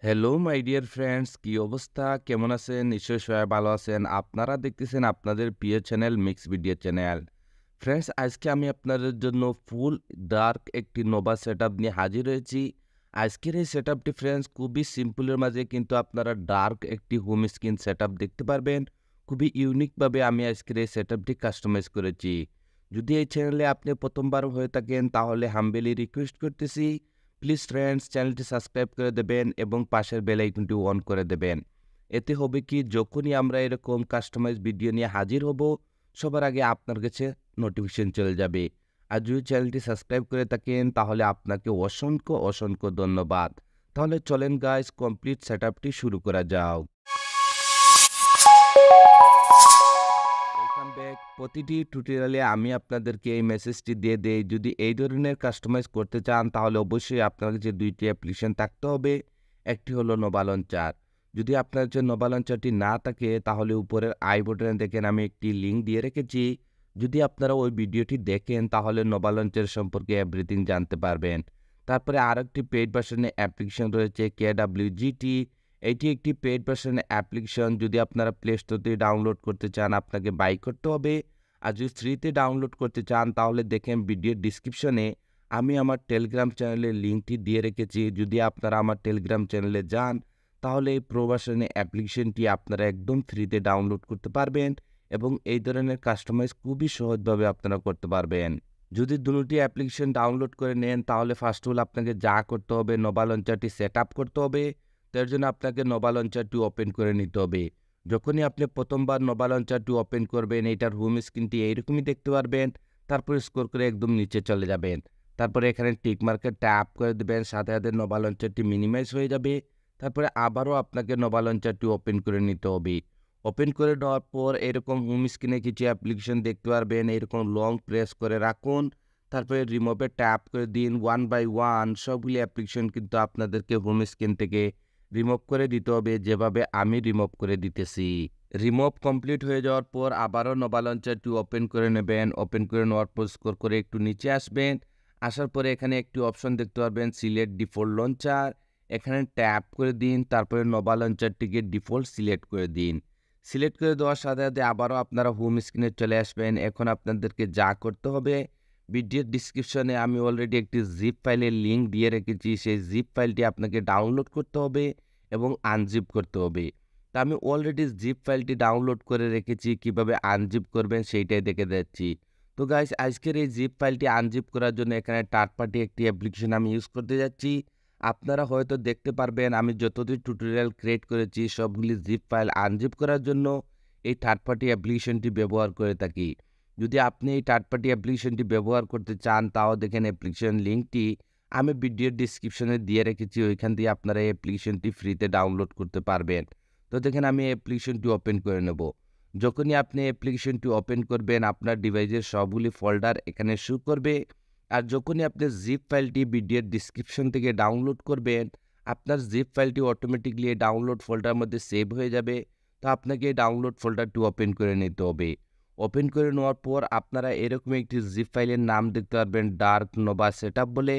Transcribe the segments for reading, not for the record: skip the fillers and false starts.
Hello my dear friends, কি অবস্থা? কেমন আছেন? নিশ্চয়ই সবাই ভালো আছেন। আপনারা দেখতেছেন আপনাদের প্রিয় channel mix video channel. Friends, আজকে আমি আপনাদের জন্য ফুল ডার্ক একটি নোভা সেটআপ নিয়ে হাজির হয়েছি। আজকের এই সেটআপটি ফ্রেন্ডস খুবই সিম্পলের মাঝে কিন্তু আপনারা ডার্ক একটি হোম স্ক্রিন সেটআপ দেখতে পারবেন। খুবই ইউনিকভাবে আমি আজকের এই সেটআপটি কাস্টমাইজ করেছি। যদি এই চ্যানেলে আপনি প্রথমবার হয়ে থাকেন তাহলে হাম্বেলি রিকোয়েস্ট করতেছি, প্লিজ ফ্রেন্ডস চ্যানেলটি সাবস্ক্রাইব করে দেবেন এবং পাশের বেল আইকনটি অন করে দেবেন। এতে হবে কি, যখনই আমরা এরকম কাস্টমাইজ ভিডিও নিয়ে হাজির হব, সবার আগে আপনার কাছে নোটিফিকেশন চলে যাবে। আর যদি চ্যানেলটি সাবস্ক্রাইব করে থাকেন তাহলে আপনাকে অসংখ্য অসংখ্য ধন্যবাদ। তাহলে চলেন গাইস, কমপ্লিট সেটআপটি শুরু করা যাক। Welcome back. প্রতিটি টিউটোরিয়ালে আমি আপনাদেরকে এই মেসেজটি দিয়ে দেই, যদি এই ধরনের কাস্টমাইজ করতে চান তাহলে অবশ্যই আপনার কাছে দুইটি অ্যাপ্লিকেশন থাকতে হবে। একটি হলো নোভা লঞ্চার। যদি আপনার কাছে নোভা লঞ্চারটি না থাকে তাহলে উপরের আই বাটনে দেখেন আমি একটি লিঙ্ক দিয়ে রেখেছি। যদি আপনারা ওই ভিডিওটি দেখেন তাহলে নোভা লঞ্চার সম্পর্কে এভরিথিং জানতে পারবেন। তারপরে আরেকটি পেইড ভার্সনের অ্যাপ্লিকেশন রয়েছে KWGT। এটি একটি পেইড ভার্সনের অ্যাপ্লিকেশন। যদি আপনারা প্লে স্টোর থেকে ডাউনলোড করতে চান আপনাকে বাই করতে হবে। আর যদি ফ্রিতে ডাউনলোড করতে চান তাহলে দেখেন ভিডিওর ডিসক্রিপশনে আমি আমার টেলিগ্রাম চ্যানেলের লিঙ্কটি দিয়ে রেখেছি। যদি আপনারা আমার টেলিগ্রাম চ্যানেলে যান তাহলে এই প্রো ভার্সনের অ্যাপ্লিকেশনটি আপনারা একদম ফ্রিতে ডাউনলোড করতে পারবেন এবং এই ধরনের কাস্টমাইজ খুবই সহজভাবে আপনারা করতে পারবেন। যদি দুটি অ্যাপ্লিকেশন ডাউনলোড করে নেন তাহলে ফার্স্ট অফ অল আপনাকে যা করতে হবে, নোভা লঞ্চারটি সেট আপ করতে হবে। তার জন্য আপনাকে নোভা লঞ্চারটি ওপেন করে নিতে হবে। যখনই আপনি প্রথমবার নোভা লঞ্চারটি ওপেন করবেন, এটার হোম স্ক্রিনটি এইরকমই দেখতে পারবেন। তারপর স্ক্রল করে একদম নিচে চলে যাবেন। তারপরে এখানে টিক মার্কে ট্যাপ করে দেবেন, সাথে সাথে নোভা লঞ্চারটি মিনিমাইজ হয়ে যাবে। তারপরে আবারও আপনাকে নোভা লঞ্চারটি ওপেন করে নিতে হবে। ওপেন করে দেওয়ার পর এরকম হোম স্ক্রিনে কিছু অ্যাপ্লিকেশন দেখতে পারবেন। এরকম লং প্রেস করে রাখুন, তারপরে রিমুভে ট্যাপ করে দিন। ওয়ান বাই ওয়ান সবগুলি অ্যাপ্লিকেশন কিন্তু আপনাদেরকে হোম স্ক্রিন থেকে রিমুভ করে দিতে হবে, যেভাবে আমি রিমুভ করে দিতেছি। রিমুভ কমপ্লিট হয়ে যাওয়ার পর আবারও নোভা লঞ্চারটি ওপেন করে নেবেন। ওপেন করে নেওয়ার পর স্ক্রল করে একটু নিচে আসবেন। আসার পরে এখানে একটি অপশন দেখতে পারবেন, সিলেক্ট ডিফল্ট লঞ্চার। এখানে ট্যাপ করে দিন, তারপরে নোভা লঞ্চারটিকে ডিফল্ট সিলেক্ট করে দিন। সিলেক্ট করে দেওয়ার সাথে সাথে আবারও আপনারা হোম স্ক্রিনে চলে আসবেন। এখন আপনাদেরকে যা করতে হবে, ভিডিওর ডিসক্রিপশনে আমি অলরেডি একটি জিপ ফাইলের লিঙ্ক দিয়ে রেখেছি। সেই জিপ ফাইলটি আপনাকে ডাউনলোড করতে হবে এবং আনজিপ করতে হবে। তা আমি অলরেডি জিপ ফাইলটি ডাউনলোড করে রেখেছি, কিভাবে আনজিপ করবেন সেইটাই দেখে যাচ্ছি। তো গাইস, আজকের এই জিপ ফাইলটি আনজিপ করার জন্য এখানে থার্ড পার্টি একটি অ্যাপ্লিকেশন আমি ইউজ করতে যাচ্ছি। আপনারা হয়তো দেখতে পারবেন আমি যতটি টিউটোরিয়াল ক্রিয়েট করেছি সবগুলি জিপ ফাইল আনজিপ করার জন্য এই থার্ড পার্টি অ্যাপ্লিকেশনটি ব্যবহার করে থাকি। যদি আপনি এই থার্ড পার্টি অ্যাপ্লিকেশনটি ব্যবহার করতে চান তাও দেখেন অ্যাপ্লিকেশন লিঙ্কটি আমি ভিডিওর ডিসক্রিপশনে দিয়ে রেখেছি। ওইখান দিয়ে আপনারা এই অ্যাপ্লিকেশনটি ফ্রিতে ডাউনলোড করতে পারবেন। তো দেখেন আমি অ্যাপ্লিকেশনটি ওপেন করে নেব। যখনই আপনি অ্যাপ্লিকেশনটি ওপেন করবেন আপনার ডিভাইসের সবগুলি ফোল্ডার এখানে শো করবে। আর যখনই আপনি জিপ ফাইলটি ভিডিওর ডিসক্রিপশন থেকে ডাউনলোড করবেন আপনার জিপ ফাইলটি অটোমেটিকলি এই ডাউনলোড ফোল্ডারের মধ্যে সেভ হয়ে যাবে। তো আপনাকে এই ডাউনলোড ফোল্ডারটি ওপেন করে নিতে হবে। ওপেন করে নেওয়ার পর আপনারা এরকম একটি জিপ ফাইলের নাম দেখতে পারবেন, ডার্ক নোভা সেটআপ বলে।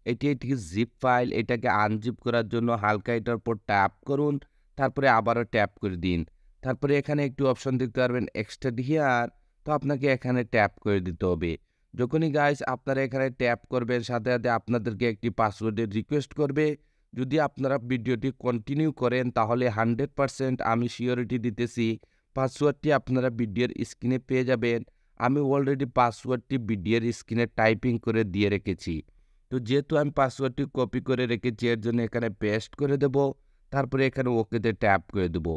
এটি একটি জিপ ফাইল। এটাকে আনজিপ করার জন্য হালকা এটার উপর ট্যাপ করুন, তারপরে আবারও ট্যাপ করে দিন। তারপরে এখানে একটি অপশন দেখতে পারবেন, এক্সট্রাক্ট হিয়ার। তো আপনাকে এখানে ট্যাপ করে দিতে হবে। যখনই গাইস আপনারা এখানে ট্যাপ করবেন সাথে সাথে আপনাদেরকে একটি পাসওয়ার্ডের রিকোয়েস্ট করবে। যদি আপনারা ভিডিওটি কন্টিনিউ করেন তাহলে 100% আমি সিওরিটি দিতেছি পাসওয়ার্ডটি আপনারা ভিডিওর স্ক্রিনে পেয়ে যাবেন। আমি অলরেডি পাসওয়ার্ডটি ভিডিওর স্ক্রিনে টাইপিং করে দিয়ে রেখেছি। তো যেহেতু আমি পাসওয়ার্ডটি কপি করে রেখেছি এর জন্য এখানে পেস্ট করে দেব। তারপরে এখানে ওকেতে ট্যাপ করে দেব।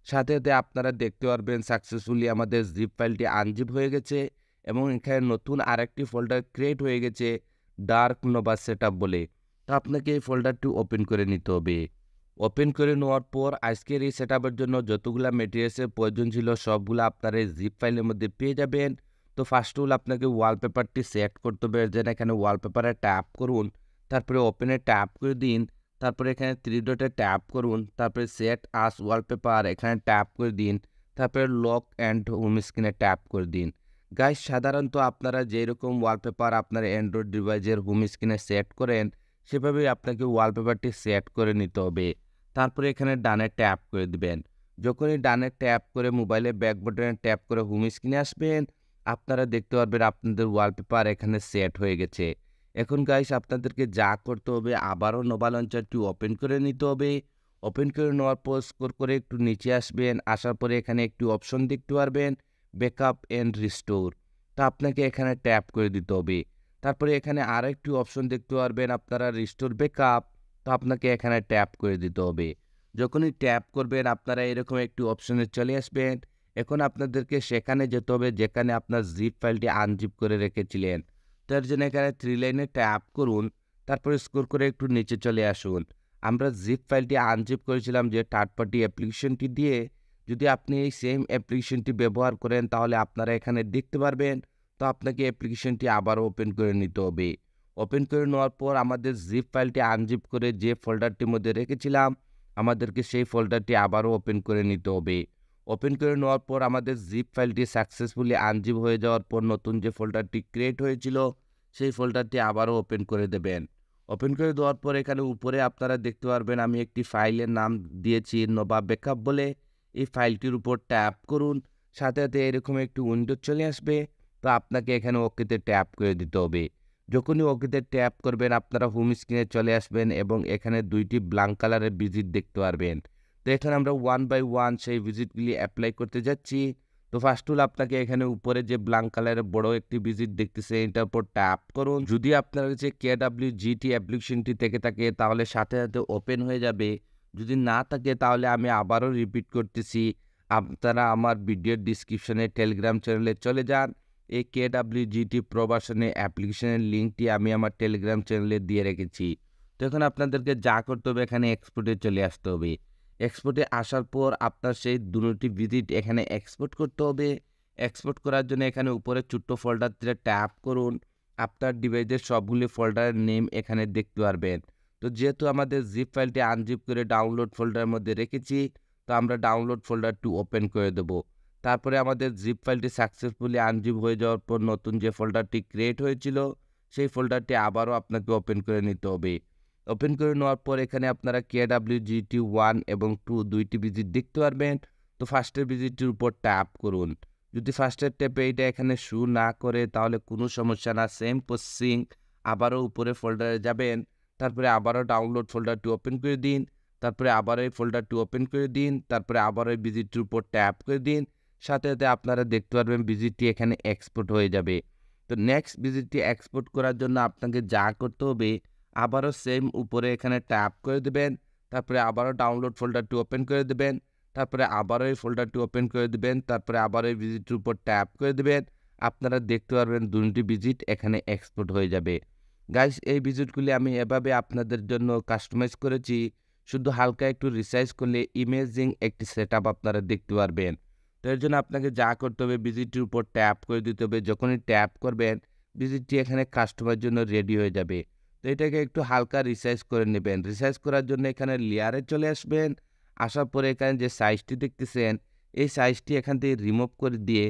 সাথে সাথে আপনারা দেখতে পারবেন সাকসেসফুলি আমাদের জিপ ফাইলটি আনজিপ হয়ে গেছে এবং এখানে নতুন আরেকটি ফোল্ডার ক্রিয়েট হয়ে গেছে, ডার্ক নোভা সেটআপ বলে। তো আপনাকে এই ফোল্ডারটি ওপেন করে নিতে হবে। ওপেন করে নেওয়ার পর আজকের এই সেটআপের জন্য যতগুলা মেটেরিয়ালসের প্রয়োজন ছিল সবগুলো আপনারা এই জিপ ফাইলের মধ্যে পেয়ে যাবেন। তো ফার্স্ট অফ অল আপনাকে ওয়ালপেপারটি সেট করতে হবে। যেন এখানে ওয়ালপেপারে ট্যাপ করুন, তারপরে ওপেনে ট্যাপ করে দিন। তারপরে এখানে থ্রি ডটে ট্যাপ করুন, তারপরে সেট আস ওয়ালপেপার এখানে ট্যাপ করে দিন। তারপরে লক অ্যান্ড হোম স্ক্রিনে ট্যাপ করে দিন। গাইস, সাধারণত আপনারা যেরকম ওয়ালপেপার আপনার অ্যান্ড্রয়েড ডিভাইসের হোম স্ক্রিনে সেট করেন সেভাবেই আপনাকে ওয়ালপেপারটি সেট করে নিতে হবে। তারপরে এখানে ডানে ট্যাপ করে দিবেন। যখনই ডানে ট্যাপ করে মোবাইলের ব্যাক বাটনে ট্যাপ করে হোম স্ক্রিনে আসবেন, আপনারা দেখতে পারবেন আপনাদের ওয়ালপেপার এখানে সেট হয়ে গেছে। এখন গাইস আপনাদেরকে যা করতে হবে আবারও নোভা লঞ্চারটি ওপেন করে নিতে হবে। ওপেন করে নেওয়ার পর স্ক্রল করে একটু নিচে আসবেন। আসার পরে এখানে একটি অপশন দেখতে পারবেন ব্যাকআপ এন্ড রিস্টোর। তো আপনাকে এখানে ট্যাপ করে দিতে হবে। তারপরে এখানে আরও একটি অপশন দেখতে পারবেন আপনারা রিস্টোর ব্যাকআপ। তো আপনাকে এখানে ট্যাপ করে দিতে হবে। যখনই ট্যাপ করবেন আপনারা এরকম একটি অপশনে চলে আসবেন। এখন আপনাদেরকে সেখানে যেতে হবে যেখানে আপনার জিপ ফাইলটি আনজিপ করে রেখেছিলেন। তো এর জন্য এখানে 3 লাইনে ট্যাপ করুন। তারপরে স্ক্রল করে একটু নিচে চলে আসুন। আমরা জিপ ফাইলটি আনজিপ করেছিলাম যে থার্ড পার্টি অ্যাপ্লিকেশনটি দিয়ে। যদি আপনি এই সেম অ্যাপ্লিকেশনটি ব্যবহার করেন তাহলে আপনারা এখানে দেখতে পারবেন। তো আপনাকে অ্যাপ্লিকেশনটি আবার ওপেন করে নিতে হবে। ওপেন করে নেওয়ার পর আমাদের জিপ ফাইলটি আনজিপ করে যে ফোল্ডারটির মধ্যে রেখেছিলাম, আমাদেরকে সেই ফোল্ডারটি আবারও ওপেন করে নিতে হবে। ওপেন করে নেওয়ার পর আমাদের জিপ ফাইলটি সাকসেসফুলি আনজিপ হয়ে যাওয়ার পর নতুন যে ফোল্ডারটি ক্রিয়েট হয়েছিল, সেই ফোল্ডারটি আবারও ওপেন করে দেবেন। ওপেন করে দেওয়ার পর এখানে উপরে আপনারা দেখতে পারবেন আমি একটি ফাইলের নাম দিয়েছি নোভা ব্যাকআপ বলে। এই ফাইলটির উপর ট্যাপ করুন। সাথে সাথে এরকম একটি উইন্ডো চলে আসবে। তো আপনাকে এখানে ওকেতে ট্যাপ করে দিতে হবে। যখনই ওকেতে ট্যাপ করবেন আপনারা হোম স্ক্রিনে চলে আসবেন এবং এখানে 2টি ব্ল্যাঙ্ক কালারের ভিজিট দেখতে পারবেন। তো এখানে আমরা 1 বাই 1 সেই ভিজিটগুলি অ্যাপ্লাই করতে যাচ্ছি। তো ফার্স্ট হলো আপনাকে এখানে উপরে যে ব্ল্যাঙ্ক কালারের বড় একটি ভিজিট দেখতেছে এটার উপর ট্যাপ করুন। যদি আপনার কাছে KWGT অ্যাপ্লিকেশনটি থেকে থাকে তাহলে সাথে সাথে ওপেন হয়ে যাবে। যদি না থাকে তাহলে আমি আবারও রিপিট করতেছি, আপনারা আমার ভিডিওর ডিসক্রিপশনে টেলিগ্রাম চ্যানেলে চলে যান। এই KWGT প্রবাসনে অ্যাপ্লিকেশনের লিঙ্কটি আমি আমার টেলিগ্রাম চ্যানেলে দিয়ে রেখেছি। তো এখন আপনাদেরকে যা করতে হবে এখানে এক্সপোর্টে চলে আসতে হবে। এক্সপোর্টে আসার পর আপনার সেই দুটি ভিজিট এখানে এক্সপোর্ট করতে হবে। এক্সপোর্ট করার জন্য এখানে উপরে ছোট্ট ফোল্ডারটিতে ট্যাপ করুন। আপনার ডিভাইসের সবগুলি ফোল্ডারের নেম এখানে দেখতে পারবেন। তো যেহেতু আমাদের জিপ ফাইলটি আনজিপ করে ডাউনলোড ফোল্ডারের মধ্যে রেখেছি, তো আমরা ডাউনলোড ফোল্ডারটি ওপেন করে দেব। তারপরে আমাদের জিপ ফাইলটি সাকসেসফুলি আনজিপ হয়ে যাওয়ার পর নতুন যে ফোল্ডারটি ক্রিয়েট হয়েছিল, সেই ফোল্ডারটি আবারও আপনাকে ওপেন করে নিতে হবে। ওপেন করে নেওয়ার পর এখানে আপনারা KWGT 1 এবং 2 দুইটি ভিজিট দেখতে পারবেন। তো ফার্স্টের ভিজিটটির উপর ট্যাপ করুন। যদি ফার্স্টের ট্যাপে এটা এখানে শো না করে তাহলে কোনো সমস্যা না, সেম প্রসেসিং আবারও উপরে ফোল্ডারে যাবেন। তারপরে আবারও ডাউনলোড ফোল্ডারটি ওপেন করে দিন। তারপরে আবারও এই ফোল্ডারটি ওপেন করে দিন। তারপরে আবারও এই ভিজিটটির উপর ট্যাপ করে দিন। সাথে সাথে আপনারা দেখতে পারবেন ভিজিটটি এখানে এক্সপোর্ট হয়ে যাবে। তো নেক্সট ভিজিটটি এক্সপোর্ট করার জন্য আপনাকে যা করতে হবে আবারও সেম উপরে এখানে ট্যাপ করে দেবেন। তারপরে আবারও ডাউনলোড ফোল্ডারটি ওপেন করে দেবেন। তারপরে আবারও এই ফোল্ডারটি ওপেন করে দিবেন। তারপরে আবারও এই ভিজিটের উপর ট্যাপ করে দিবেন। আপনারা দেখতে পারবেন দুটি ভিজিট এখানে এক্সপোর্ট হয়ে যাবে। গাইস এই ভিজিটগুলি আমি এভাবে আপনাদের জন্য কাস্টমাইজ করেছি। শুধু হালকা একটু রিসাইজ করলে ইমেজিং একটি সেটআপ আপনারা দেখতে পারবেন। তো এর জন্য আপনাকে যা করতে হবে ভিজিটটির উপর ট্যাপ করে দিতে হবে। যখনই ট্যাপ করবেন ভিজিটটি এখানে কাস্টমারের জন্য রেডি হয়ে যাবে। তো এটাকে একটু হালকা রিসাইজ করে নেবেন। রিসাইজ করার জন্য এখানে লেয়ারে চলে আসবেন। আসার পরে এখানে যে সাইজটি দেখতেছেন এই সাইজটি এখান থেকে রিমুভ করে দিয়ে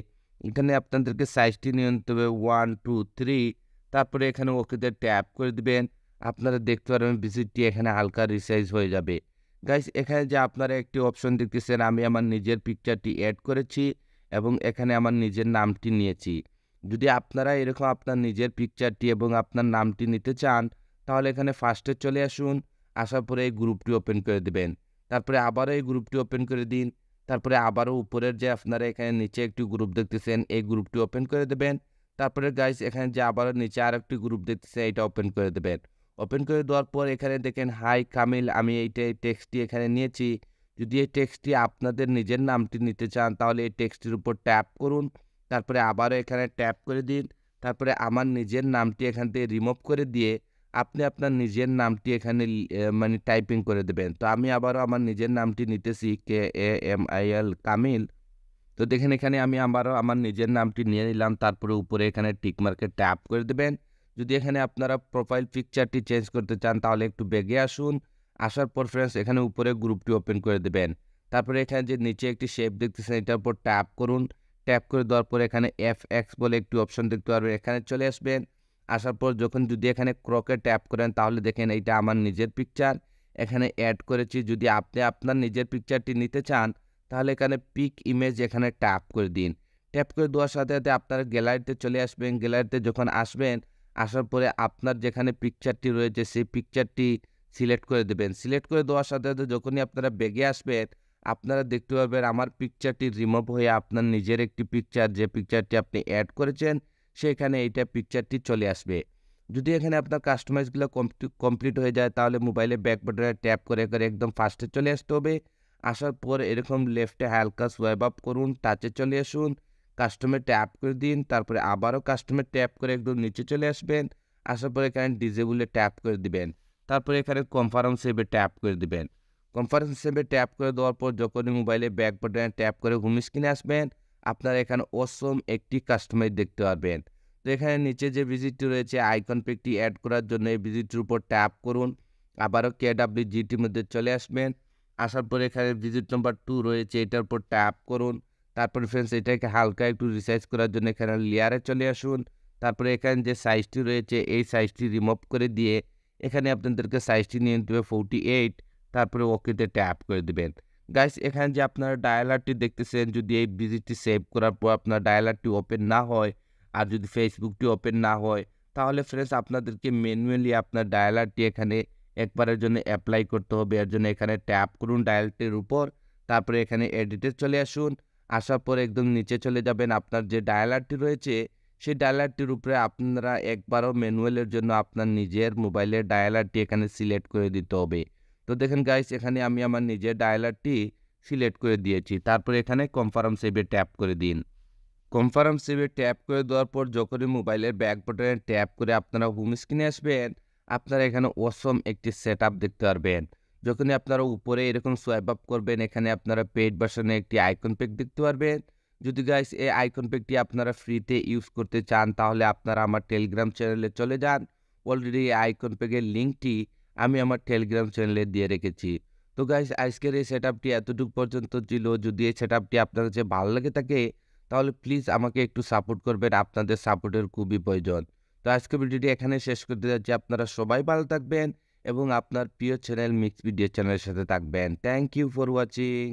এখানে আপনাদেরকে সাইজটি নিয়ে নিতে হবে 1 2 3। তারপরে এখানে ওকেতে ট্যাপ করে দিবেন। আপনারা দেখতে পারবেন ভিজিটটি এখানে হালকা রিসাইজ হয়ে যাবে। গাইস এখানে যে আপনারা একটি অপশন দেখতেছেন আমি আমার নিজের পিকচারটি অ্যাড করেছি এবং এখানে আমার নিজের নামটি নিয়েছি। যদি আপনারা এরকম আপনার নিজের পিকচারটি এবং আপনার নামটি নিতে চান তাহলে এখানে ফার্স্টে চলে আসুন। আসার পরে এই গ্রুপটি ওপেন করে দিবেন। তারপরে আবারও এই গ্রুপটি ওপেন করে দিন। তারপরে আবারও উপরের যে আপনারা এখানে নিচে একটি গ্রুপ দেখতেছেন এই গ্রুপটি ওপেন করে দেবেন। তারপরে গাইস এখানে যে আবারও নিচে আরেকটি গ্রুপ দেখতেছেন এটা ওপেন করে দেবেন। ওপেন করে দেওয়ার পর এখানে দেখেন হাই কামিল, আমি এই টেক্সটটি এখানে নিয়েছি। যদি এই টেক্সটটি আপনাদের নিজের নামটি নিতে চান তাহলে এই টেক্সটির উপর ট্যাপ করুন। তারপরে আবারও এখানে ট্যাপ করে দিন। তারপরে আমার নিজের নামটি এখান থেকে রিমুভ করে দিয়ে আপনি আপনার নিজের নামটি এখানে মানে টাইপিং করে দেবেন। তো আমি আবারও আমার নিজের নামটি নিতেছি KAMIL কামিল। তো দেখেন এখানে আমি আবারও আমার নিজের নামটি নিয়ে নিলাম। তারপরে উপরে এখানে টিক মার্কে ট্যাপ করে দেবেন। যদি এখানে আপনারা প্রোফাইল পিকচারটি চেঞ্জ করতে চান তাহলে একটু বেগে আসুন। আসার পর ফ্রেন্ডস এখানে উপরে গ্রুপটি ওপেন করে দেবেন। তারপরে এখানে যে নিচে একটি শেপ দেখতেছেন এটার উপর ট্যাপ করুন। ট্যাপ করে দেওয়ার পর এখানে FX বলে একটি অপশন দেখতে পারবেন, এখানে চলে আসবেন। আসার পর যদি এখানে ক্রকে ট্যাপ করেন তাহলে দেখেন এইটা আমার নিজের পিকচার। এখানে অ্যাড করেছি। যদি আপনি আপনার নিজের পিকচারটি নিতে চান তাহলে এখানে পিক ইমেজ এখানে ট্যাপ করে দিন। ট্যাপ করে দেওয়ার সাথে সাথে আপনারা গ্যালারিতে চলে আসবেন। গ্যালারিতে যখন আসবেন, আসার পরে আপনার যেখানে পিকচারটি রয়েছে সেই পিকচারটি সিলেক্ট করে দেবেন। সিলেক্ট করে দেওয়ার সাথে সাথে যখনই আপনারা ব্যাগে আসবেন, আপনারা দেখতে পারবেন আমার পিকচারটি রিমুভ হয়ে আপনার নিজের একটি পিকচার, যে পিকচারটি আপনি অ্যাড করেছেন সেখানে এইটা পিকচারটি চলে আসবে। যদি এখানে আপনার কাস্টমাইজগুলো কমপ্লিট হয়ে যায় তাহলে মোবাইলে ব্যাক বাটনে ট্যাপ করে একদম ফার্স্টে চলে আসতে হবে। আসার পর এরকম লেফটে হালকা সোয়াইপ আপ করুন, টাচে চলে আসুন, কাস্টমে ট্যাপ করে দিন, তারপরে আবারও কাস্টমে ট্যাপ করে একদম নিচে চলে আসবেন। আসার পরে এখানে ডিজেবলে ট্যাপ করে দিবেন। তারপরে এখানে কনফারেন্স সেভে ট্যাপ করে দিবেন। কনফারেন্স সেভে ট্যাপ করে দেওয়ার পর যখনই মোবাইলে ব্যাক বাটনে ট্যাপ করে হোম স্ক্রিনে আসবেন, আপনারা এখানে অসম একটি কাস্টমাইজ দেখতে পারবেন। তো এখানে নিচে যে ভিজিটটি রয়েছে আইকন পিকটি অ্যাড করার জন্য এই ভিজিটটির উপর ট্যাপ করুন। আবারও KWGটির মধ্যে চলে আসবেন। আসার পরে এখানে ভিজিট নাম্বার 2 রয়েছে, এটার উপর ট্যাপ করুন। তারপরে ফ্রেন্ডস এটাকে হালকা একটু রিসাইজ করার জন্য এখানে লেয়ারে চলে আসুন। তারপরে এখানে যে সাইজটি রয়েছে এই সাইজটি রিমুভ করে দিয়ে এখানে আপনাদেরকে সাইজটি নিয়ে নিতে হবে 48। তারপরে ওকেতে ট্যাপ করে দিবেন। গাইস এখানে যে আপনারা ডায়ালারটি দেখতেছেন, যদি এই ভিজিটটি সেভ করার পর আপনার ডায়ালারটি ওপেন না হয় আর যদি ফেসবুকটি ওপেন না হয় তাহলে ফ্রেন্ডস আপনাদেরকে ম্যানুয়ালি আপনার ডায়ালারটি এখানে একবারের জন্য অ্যাপ্লাই করতে হবে। এর জন্য এখানে ট্যাপ করুন ডায়ালটির উপর, তারপরে এখানে এডিটে চলে আসুন। আসার পর একদম নিচে চলে যাবেন, আপনার যে ডায়ালারটি রয়েছে সেই ডায়ালারটির উপরে আপনারা একবারও ম্যানুয়ালের জন্য আপনার নিজের মোবাইলের ডায়ালারটি এখানে সিলেক্ট করে দিতে হবে। তো দেখেন গাইস এখানে আমি আমার নিজের ডায়ালারটি সিলেক্ট করে দিয়েছি। তারপরে এখানে কনফার্ম সেভে ট্যাপ করে দিন। কনফার্ম সেভে ট্যাপ করে দেওয়ার পর যখনই মোবাইলের ব্যাক বাটনে ট্যাপ করে আপনারা হোম স্ক্রিনে আসবেন, আপনারা এখানে অসম একটি সেটআপ দেখতে পারবেন। যখনই আপনারা উপরে এরকম সোয়াইপ আপ করবেন এখানে আপনারা পেইড ভার্সনে একটি আইকন প্যাক দেখতে পারবেন। যদি গাইস এই আইকন প্যাকটি আপনারা ফ্রিতে ইউজ করতে চান তাহলে আপনারা আমার টেলিগ্রাম চ্যানেলে চলে যান। অলরেডি এই আইকন প্যাকের লিঙ্কটি আমি আমার টেলিগ্রাম চ্যানেলে দিয়ে রেখেছি। তো গাইস আজকের এই সেটআপটি এতটুকু পর্যন্ত ছিল। যদি এই সেটআপটি আপনার কাছে ভালো লেগে থাকে তাহলে প্লিজ আমাকে একটু সাপোর্ট করবেন, আপনাদের সাপোর্টের খুবই প্রয়োজন। তো আজকের ভিডিওটি এখানে শেষ করতে যাচ্ছি। আপনারা সবাই ভালো থাকবেন এবং আপনার প্রিয় চ্যানেল মিক্স ভিডিও চ্যানেলের সাথে থাকবেন। Thank you for watching.